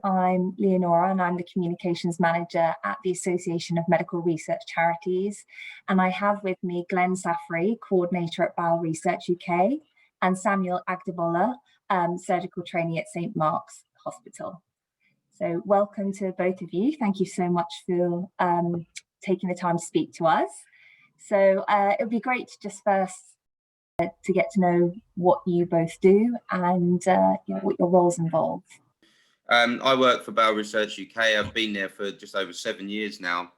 I'm Leonora and I'm the Communications Manager at the Association of Medical Research Charities. And I have with me Glen Saffery, Coordinator at Bowel Research UK, and Samuel Adegbola, Surgical Trainee at St Mark's Hospital. So welcome to both of you. Thank you so much for taking the time to speak to us. So it would be great to just first to get to know what you both do and what your roles involve. I work for Bowel Research UK. I've been there for just over 7 years now.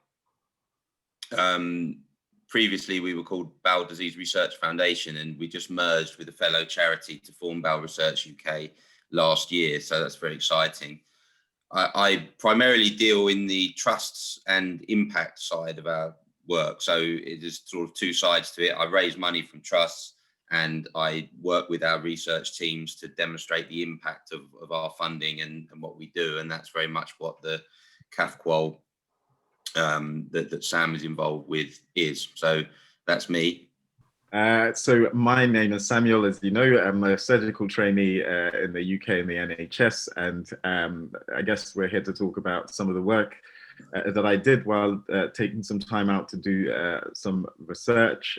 Previously, we were called Bowel Disease Research Foundation, and we just merged with a fellow charity to form Bowel Research UK last year. So that's very exciting. I primarily deal in the trusts and impact side of our work. So it is sort of two sides to it. I raise money from trusts, and I work with our research teams to demonstrate the impact of our funding and what we do. And that's very much what the CAFQual that Sam is involved with is. So that's me. So my name is Samuel, as you know. I'm a surgical trainee in the UK in the NHS, and I guess we're here to talk about some of the work that I did while taking some time out to do some research,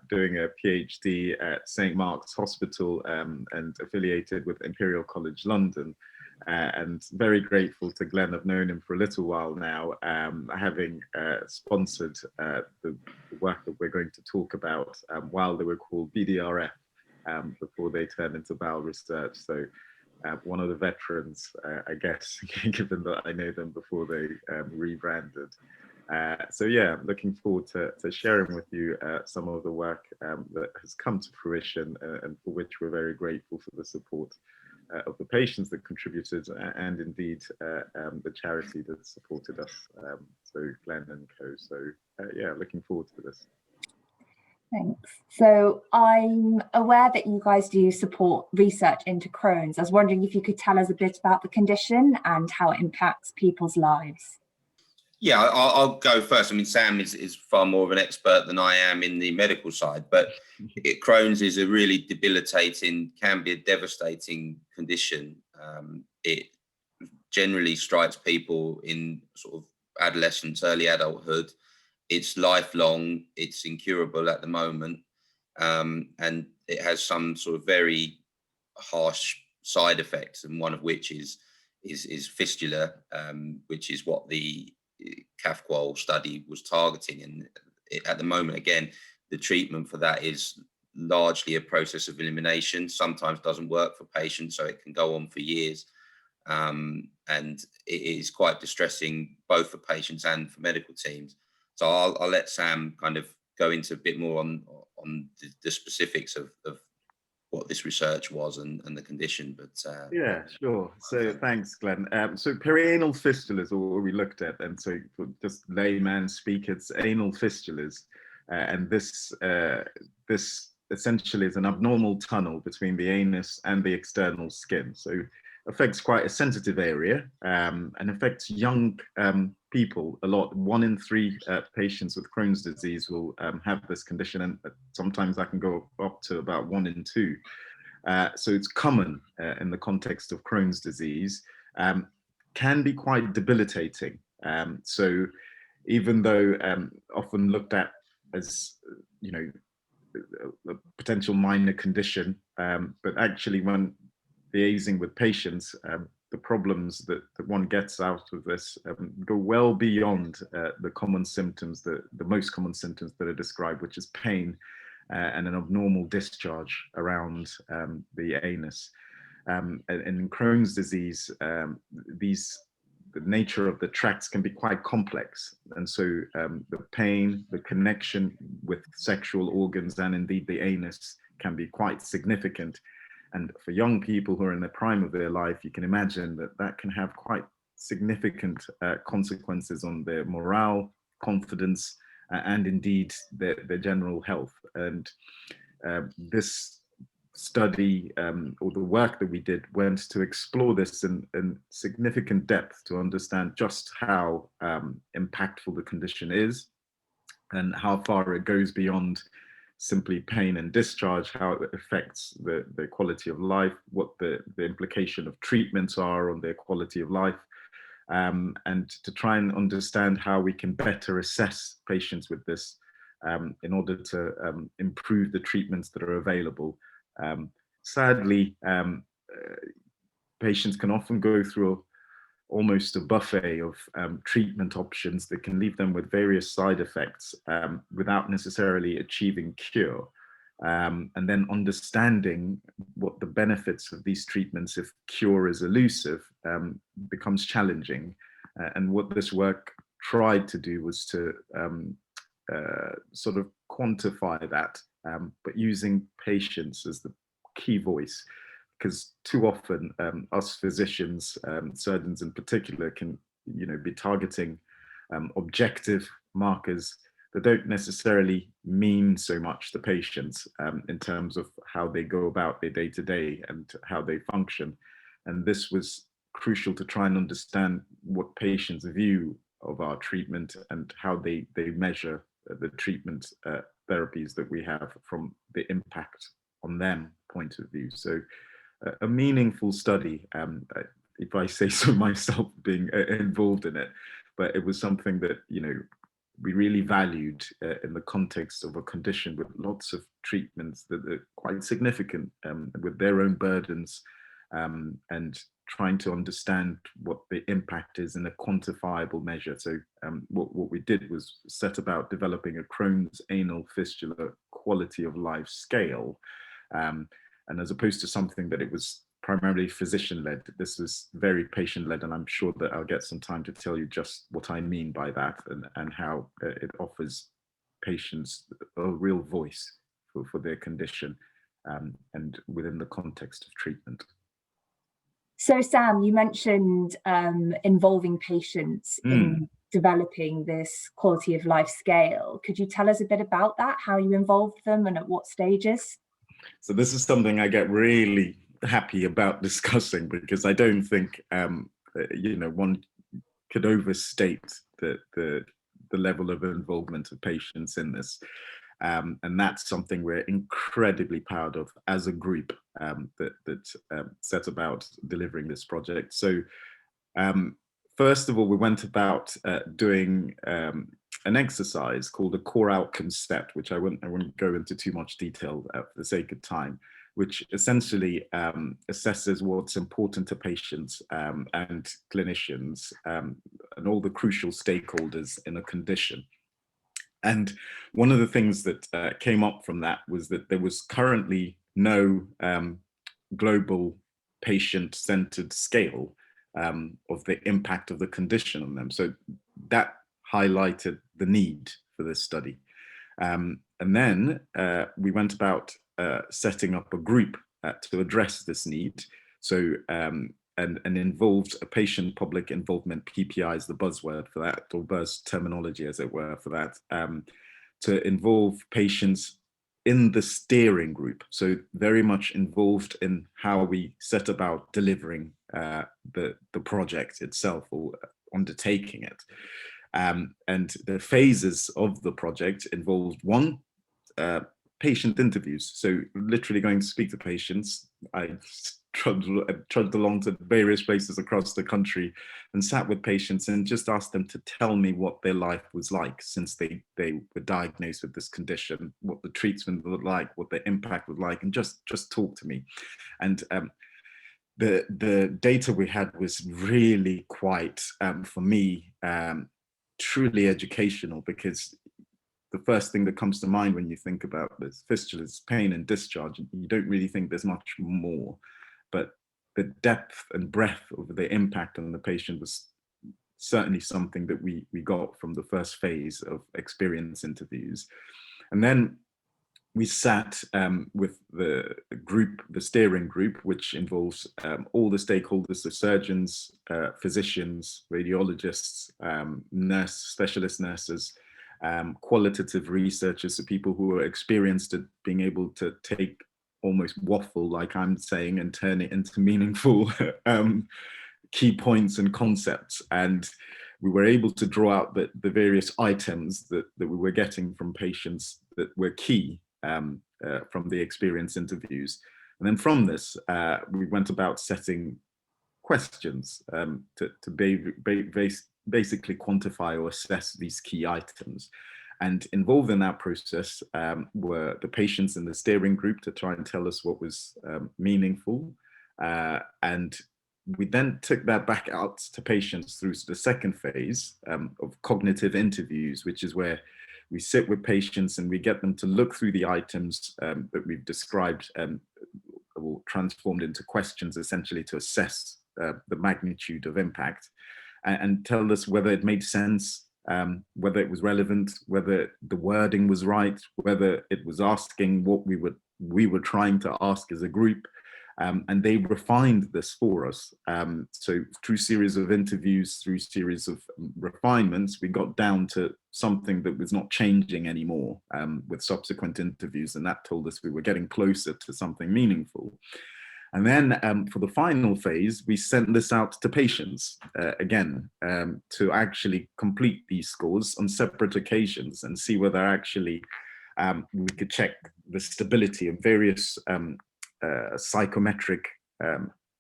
doing a PhD at St Mark's Hospital and affiliated with Imperial College London. And very grateful to Glen. I've known him for a little while now, having sponsored the work that we're going to talk about while they were called BDRF before they turned into Bowel Research. So one of the veterans, I guess, given that I know them before they rebranded. So yeah, looking forward to sharing with you some of the work that has come to fruition and for which we're very grateful for the support of the patients that contributed and indeed the charity that supported us, so Glen and Co. So yeah, looking forward to this. Thanks. So I'm aware that you guys do support research into Crohn's. I was wondering if you could tell us a bit about the condition and how it impacts people's lives. Yeah, I'll go first. I mean, Sam is far more of an expert than I am in the medical side, but Crohn's is a really debilitating, can be a devastating condition. It generally strikes people in sort of adolescence, early adulthood. It's lifelong, it's incurable at the moment, and it has some sort of very harsh side effects, and one of which is fistula, which is what the CAFQual study was targeting. And at the moment, again, the treatment for that is largely a process of elimination. Sometimes doesn't work for patients, so it can go on for years. And it is quite distressing, both for patients and for medical teams. So I'll let Sam kind of go into a bit more on the specifics of what this research was and the condition, but yeah, sure. So thanks, Glen. So perianal fistulas are what we looked at, and so for just layman speak, it's anal fistulas, and this essentially is an abnormal tunnel between the anus and the external skin. So affects quite a sensitive area and affects young people a lot. 1 in 3 patients with Crohn's disease will have this condition, and sometimes that can go up to about 1 in 2. So it's common in the context of Crohn's disease, can be quite debilitating. So even though often looked at as, you know, a potential minor condition, but actually when liaising with patients, the problems that one gets out of this go well beyond the common symptoms, the most common symptoms that are described, which is pain and an abnormal discharge around the anus. And in Crohn's disease, the nature of the tracts can be quite complex. And so the pain, the connection with sexual organs and indeed the anus can be quite significant. And for young people who are in the prime of their life, you can imagine that that can have quite significant consequences on their morale, confidence, and indeed their general health. And this study, or the work that we did, went to explore this in significant depth to understand just how impactful the condition is and how far it goes beyond simply pain and discharge, how it affects the quality of life, what the implication of treatments are on their quality of life, and to try and understand how we can better assess patients with this in order to improve the treatments that are available. Sadly, patients can often go through almost a buffet of treatment options that can leave them with various side effects without necessarily achieving cure. And then understanding what the benefits of these treatments, if cure is elusive, becomes challenging. And what this work tried to do was to sort of quantify that, but using patients as the key voice. Because too often us physicians, surgeons in particular, can be targeting objective markers that don't necessarily mean so much to patients in terms of how they go about their day-to-day and how they function. And this was crucial to try and understand what patients' view of our treatment and how they measure the treatment therapies that we have from the impact on them point of view. So a meaningful study, if I say so myself, being involved in it, but it was something that we really valued in the context of a condition with lots of treatments that are quite significant, with their own burdens, and trying to understand what the impact is in a quantifiable measure. So what we did was set about developing a Crohn's anal fistula quality of life scale. And as opposed to something that it was primarily physician-led, this was very patient-led, and I'm sure that I'll get some time to tell you just what I mean by that, and how it offers patients a real voice for their condition, and within the context of treatment. So Sam, you mentioned involving patients in developing this quality of life scale. Could you tell us a bit about that, how you involved them and at what stages? So this is something I get really happy about discussing, because I don't think one could overstate the level of involvement of patients in this, and that's something we're incredibly proud of as a group that set about delivering this project. So first of all, we went about doing an exercise called a core outcome set, which I wouldn't go into too much detail for the sake of time, which essentially assesses what's important to patients and clinicians and all the crucial stakeholders in a condition. And one of the things that came up from that was that there was currently no global patient-centered scale of the impact of the condition on them. So that highlighted the need for this study. And then we went about setting up a group to address this need. So, and involved a patient public involvement, PPI is the buzzword for that, or buzz terminology as it were for that, to involve patients in the steering group. So very much involved in how we set about delivering the project itself, or undertaking it. And the phases of the project involved one, patient interviews. So literally going to speak to patients. I trudged along to various places across the country and sat with patients and just asked them to tell me what their life was like since they were diagnosed with this condition, what the treatment was like, what the impact was like, and just talk to me. And the data we had was really quite, for me, truly educational, because the first thing that comes to mind when you think about this fistula is pain and discharge. You don't really think there's much more, but the depth and breadth of the impact on the patient was certainly something that we got from the first phase of experience interviews. And then we sat with the group, the steering group, which involves all the stakeholders, the surgeons, physicians, radiologists, specialist nurses, qualitative researchers, so people who are experienced at being able to take almost waffle, like I'm saying, and turn it into meaningful key points and concepts. And we were able to draw out the various items that we were getting from patients that were key from the experience interviews. And then from this, we went about setting questions to basically quantify or assess these key items. And involved in that process were the patients in the steering group to try and tell us what was meaningful. And we then took that back out to patients through the second phase of cognitive interviews, which is where we sit with patients and we get them to look through the items that we've described or transformed into questions, essentially to assess the magnitude of impact and tell us whether it made sense, whether it was relevant, whether the wording was right, whether it was asking what we were trying to ask as a group. And they refined this for us. So through series of interviews, through series of refinements, we got down to something that was not changing anymore with subsequent interviews. And that told us we were getting closer to something meaningful. And then for the final phase, we sent this out to patients again to actually complete these scores on separate occasions and see whether actually we could check the stability of various psychometric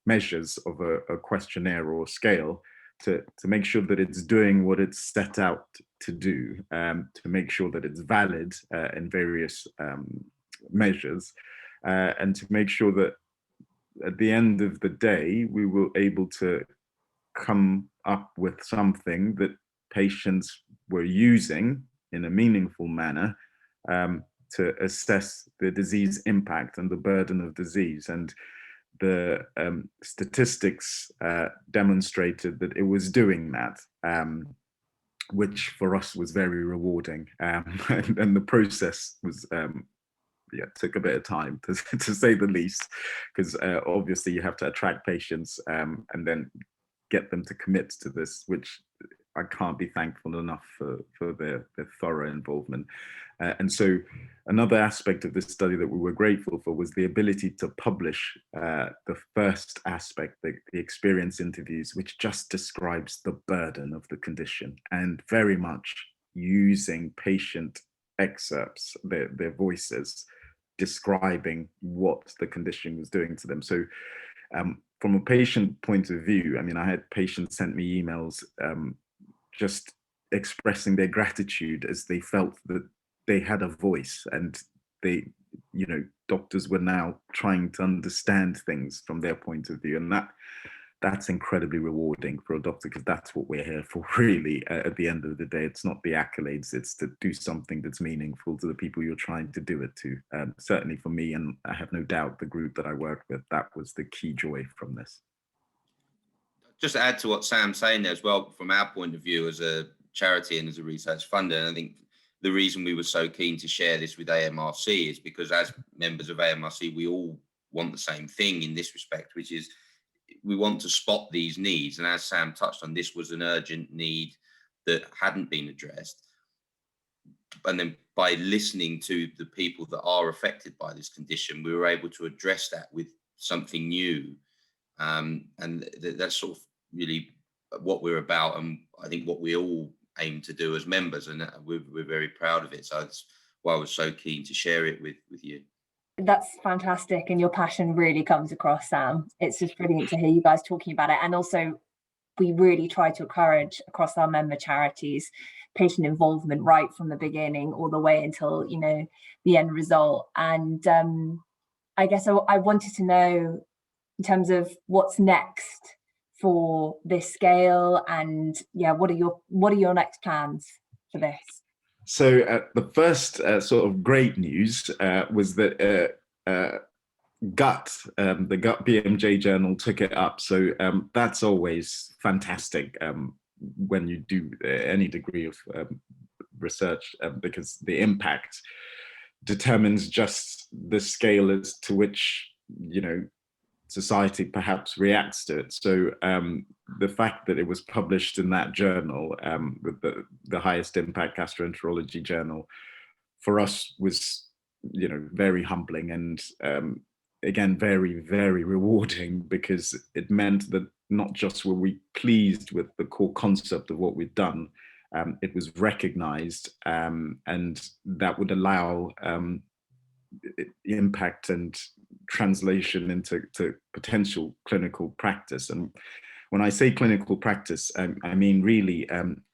measures of a questionnaire or scale to make sure that it's doing what it's set out to do, to make sure that it's valid in various measures, and to make sure that at the end of the day, we were able to come up with something that patients were using in a meaningful manner to assess the disease impact and the burden of disease. And the statistics demonstrated that it was doing that, which for us was very rewarding. And the process was, took a bit of time to say the least, because obviously you have to attract patients and then get them to commit to this, which I can't be thankful enough for their thorough involvement. And so another aspect of this study that we were grateful for was the ability to publish the first aspect, the experience interviews, which just describes the burden of the condition and very much using patient excerpts, their voices, describing what the condition was doing to them. So from a patient point of view, I mean, I had patients send me emails just expressing their gratitude as they felt that they had a voice and they, doctors were now trying to understand things from their point of view. And that's incredibly rewarding for a doctor, because that's what we're here for, really. At the end of the day, it's not the accolades, it's to do something that's meaningful to the people you're trying to do it to. Certainly for me, and I have no doubt the group that I worked with, that was the key joy from this. Just to add to what Sam's saying there as well, from our point of view as a charity and as a research funder, and I think the reason we were so keen to share this with AMRC is because as members of AMRC, we all want the same thing in this respect, which is we want to spot these needs. And as Sam touched on, this was an urgent need that hadn't been addressed. And then by listening to the people that are affected by this condition, we were able to address that with something new. And that's sort of really what we're about, and I think what we all aim to do as members, and we're very proud of it. So that's why I was so keen to share it with you. That's fantastic, and your passion really comes across, Sam. It's just brilliant to hear you guys talking about it. And also, we really try to encourage across our member charities patient involvement right from the beginning all the way until the end result. And I guess I wanted to know, in terms of what's next for this scale, and what are your next plans for this? So the first sort of great news was that the Gut BMJ journal took it up. So that's always fantastic when you do any degree of research, because the impact determines just the scale as to which society perhaps reacts to it. So the fact that it was published in that journal, with the highest impact gastroenterology journal, for us was very humbling, and again very, very rewarding, because it meant that not just were we pleased with the core concept of what we'd done, it was recognized, and that would allow impact and translation into potential clinical practice. And when I say clinical practice, I mean really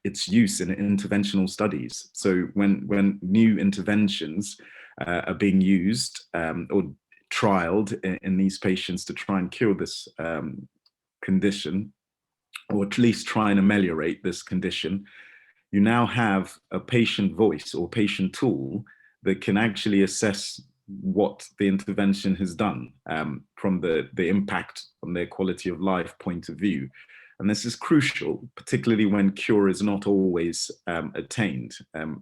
its use in interventional studies. So when new interventions are being used or trialed in these patients to try and cure this condition, or at least try and ameliorate this condition, you now have a patient voice or patient tool that can actually assess what the intervention has done from the impact on their quality of life point of view. And this is crucial, particularly when cure is not always attained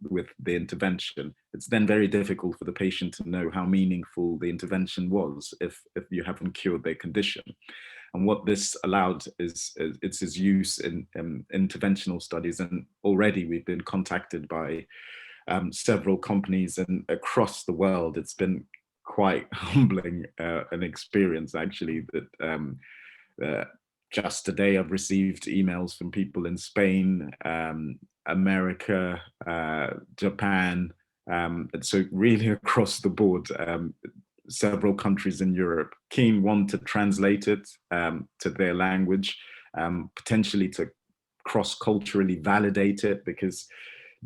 with the intervention. It's then very difficult for the patient to know how meaningful the intervention was if you haven't cured their condition. And what this allowed is its use in interventional studies. And already we've been contacted by several companies, and across the world, it's been quite humbling an experience, actually, that just today I've received emails from people in Spain, America, Japan, and so really across the board, several countries in Europe want to translate it to their language, potentially to cross-culturally validate it, because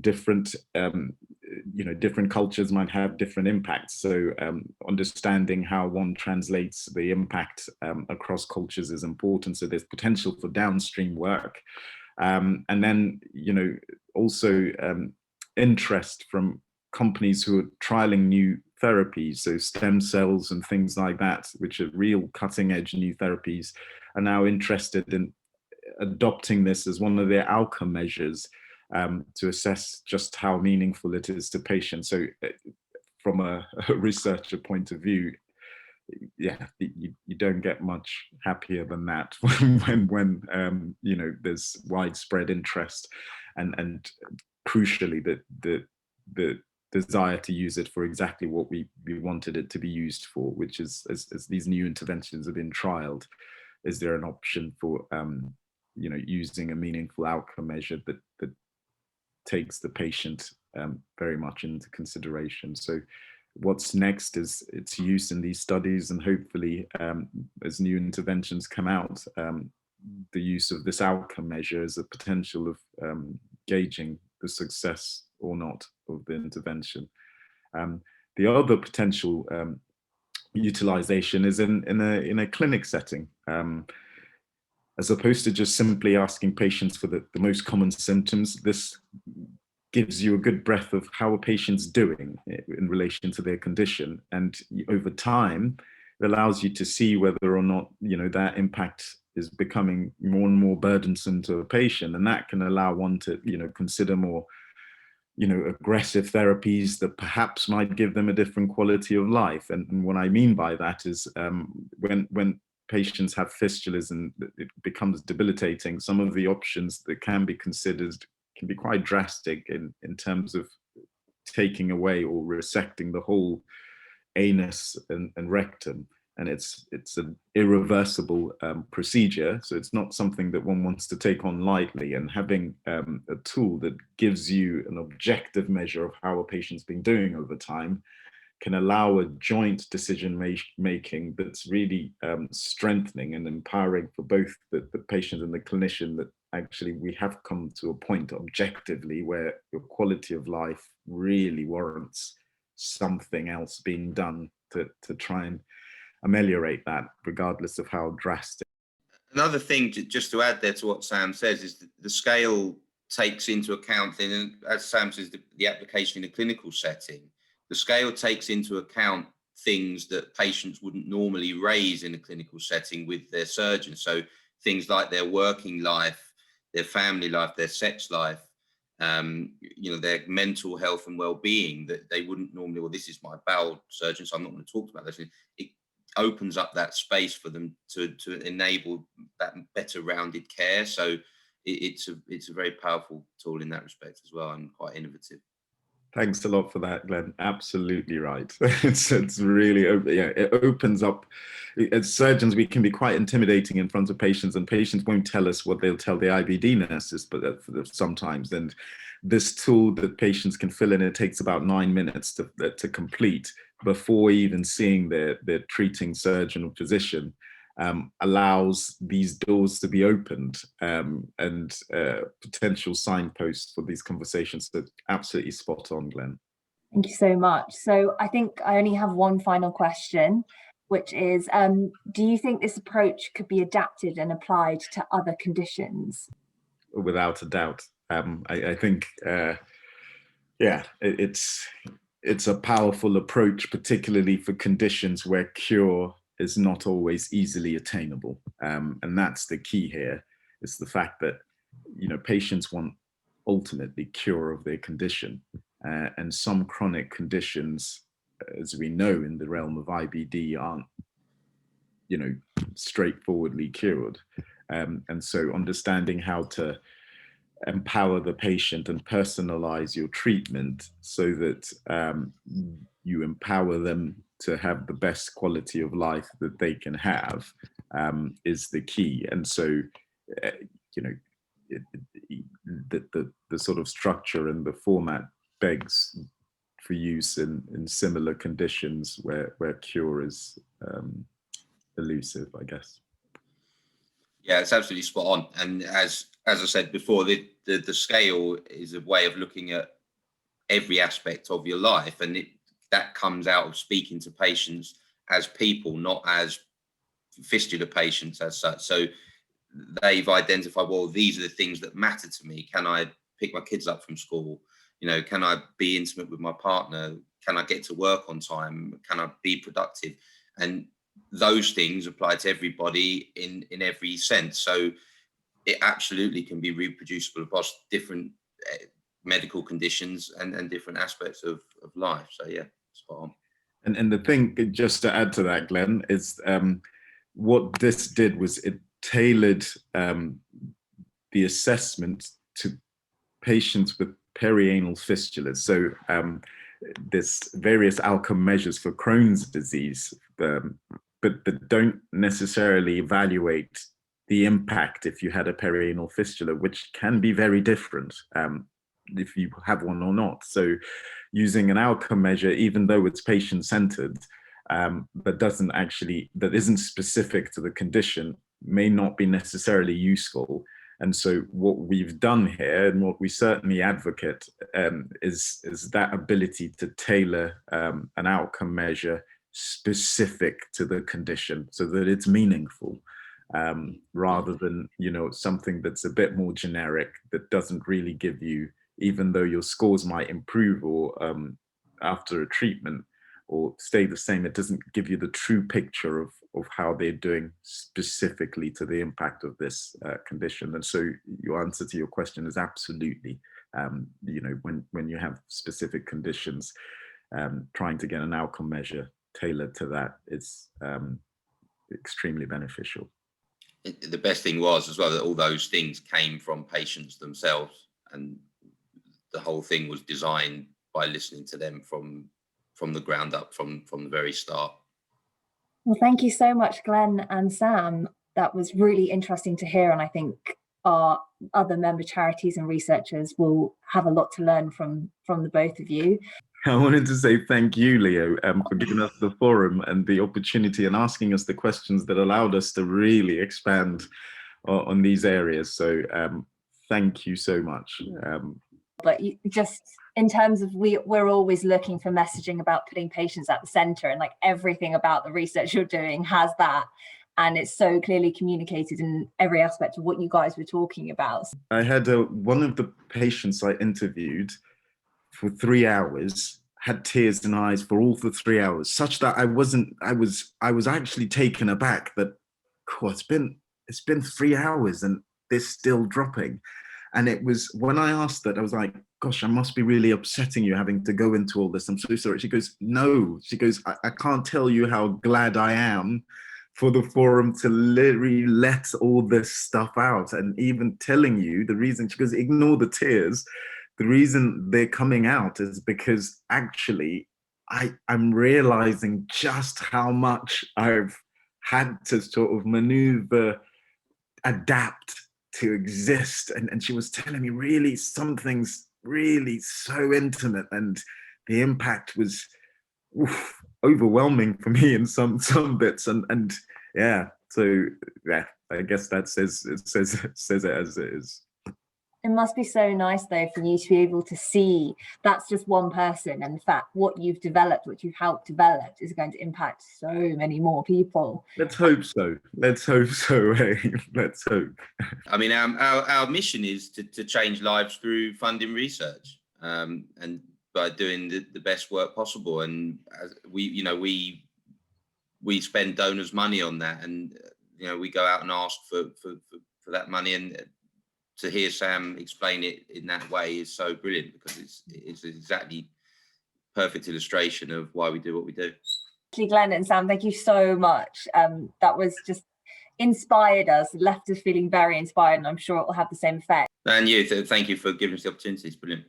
different different cultures might have different impacts. So understanding how one translates the impact across cultures is important. So there's potential for downstream work, and then also interest from companies who are trialing new therapies, so stem cells and things like that, which are real cutting-edge new therapies, are now interested in adopting this as one of their outcome measures to assess just how meaningful it is to patients. So from a researcher point of view, yeah, you don't get much happier than that when there's widespread interest and crucially the desire to use it for exactly what we wanted it to be used for, which is as these new interventions have been trialed, is there an option for using a meaningful outcome measure that takes the patient very much into consideration. So what's next is its use in these studies, and hopefully as new interventions come out, the use of this outcome measure as a potential of gauging the success or not of the intervention. The other potential utilization is in a clinic setting. As opposed to just simply asking patients for the most common symptoms, this gives you a good breadth of how a patient's doing in relation to their condition. And over time, it allows you to see whether or not, that impact is becoming more and more burdensome to a patient. And that can allow one to, consider more, aggressive therapies that perhaps might give them a different quality of life. And what I mean by that is when patients have fistulas and it becomes debilitating, some of the options that can be considered can be quite drastic in terms of taking away or resecting the whole anus and rectum. And it's an irreversible procedure. So it's not something that one wants to take on lightly. And having a tool that gives you an objective measure of how a patient's been doing over time can allow a joint decision making that's really strengthening and empowering for both the patient and the clinician, that actually we have come to a point objectively where your quality of life really warrants something else being done to try and ameliorate that, regardless of how drastic. Another thing, just to add there to what Sam says, is the scale takes into account, and as Sam says, the application in a clinical setting. The scale takes into account things that patients wouldn't normally raise in a clinical setting with their surgeon. So things like their working life, their family life, their sex life, their mental health and well-being, that they wouldn't normally, well, this is my bowel surgeon, so I'm not going to talk about this. It opens up that space for them to enable that better rounded care. So it's a very powerful tool in that respect as well, and quite innovative. Thanks a lot for that, Glenn. Absolutely right. It's really, it opens up. As surgeons, we can be quite intimidating in front of patients, and patients won't tell us what they'll tell the IBD nurses, but sometimes. And this tool that patients can fill in, it takes about 9 minutes to complete, before even seeing their treating surgeon or physician, allows these doors to be opened, and potential signposts for these conversations. So absolutely spot on, Glenn. Thank you so much. So I think I only have one final question, which is, do you think this approach could be adapted and applied to other conditions? Without a doubt. I think, yeah, it's a powerful approach, particularly for conditions where cure is not always easily attainable. And that's the key here, is the fact that, you know, patients want ultimately cure of their condition. And some chronic conditions, as we know in the realm of IBD, aren't, you know, straightforwardly cured. And so understanding how to empower the patient and personalize your treatment so that you empower them to have the best quality of life that they can have, is the key. And so, you know, the sort of structure and the format begs for use in similar conditions where cure is elusive, I guess. Yeah, it's absolutely spot on. And as I said before, the scale is a way of looking at every aspect of your life, and that comes out of speaking to patients as people, not as fistula patients as such. So they've identified, well, these are the things that matter to me. Can I pick my kids up from school? You know, can I be intimate with my partner? Can I get to work on time? Can I be productive? And those things apply to everybody in every sense. So it absolutely can be reproducible across different medical conditions and different aspects of life. So yeah, spot on. And the thing, just to add to that, Glenn, is what this did was it tailored the assessment to patients with perianal fistulas. So there's various outcome measures for Crohn's disease, but that don't necessarily evaluate the impact if you had a perianal fistula, which can be very different if you have one or not. So using an outcome measure, even though it's patient-centered, that isn't specific to the condition, may not be necessarily useful. And so what we've done here, and what we certainly advocate, is that ability to tailor an outcome measure specific to the condition so that it's meaningful, rather than, you know, something that's a bit more generic that doesn't really give you, even though your scores might improve or after a treatment or stay the same, it doesn't give you the true picture of how they're doing specifically to the impact of this condition. And so your answer to your question is absolutely, you know, when you have specific conditions, trying to get an outcome measure tailored to that is extremely beneficial. The best thing was as well that all those things came from patients themselves, and the whole thing was designed by listening to them from the ground up, from the very start. Well, thank you so much, Glenn and Sam. That was really interesting to hear, and I think our other member charities and researchers will have a lot to learn from the both of you. I wanted to say thank you, Leo, for giving us the forum and the opportunity and asking us the questions that allowed us to really expand on these areas. So thank you so much. But just in terms of, we're always looking for messaging about putting patients at the center, and like everything about the research you're doing has that. And it's so clearly communicated in every aspect of what you guys were talking about. I had one of the patients I interviewed for 3 hours had tears in eyes for all the 3 hours, such that I was actually taken aback that, oh, it's been 3 hours and they're still dropping. And it was when I asked that, I was like, gosh, I must be really upsetting you having to go into all this. I'm so sorry. She goes, no. She goes, I can't tell you how glad I am for the forum to literally let all this stuff out. And even telling you the reason, she goes, ignore the tears. The reason they're coming out is because actually I'm realizing just how much I've had to sort of maneuver, adapt to exist. And she was telling me really something's really so intimate, and the impact was, oof, overwhelming for me in some bits, and yeah, so yeah, I guess that says it as it is. It must be so nice though for you to be able to see that's just one person, and the fact what you've developed, what you've helped develop, is going to impact so many more people. Let's hope so. Let's hope so. Hey, let's hope. I mean, our mission is to change lives through funding research, and by doing the best work possible. And we spend donors' money on that, and we go out and ask for that money. And to hear Sam explain it in that way is so brilliant, because it's exactly perfect illustration of why we do what we do. Glen and Sam, thank you so much. That was just inspired us, left us feeling very inspired, and I'm sure it will have the same effect. And you, thank you for giving us the opportunity. It's brilliant.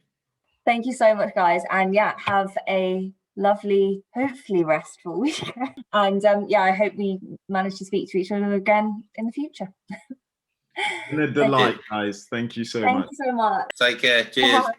Thank you so much, guys, and yeah, have a lovely, hopefully restful weekend. And yeah, I hope we manage to speak to each other again in the future. Been a delight, guys. Thank you so much. Thank you so much. Take care. Cheers. Bye.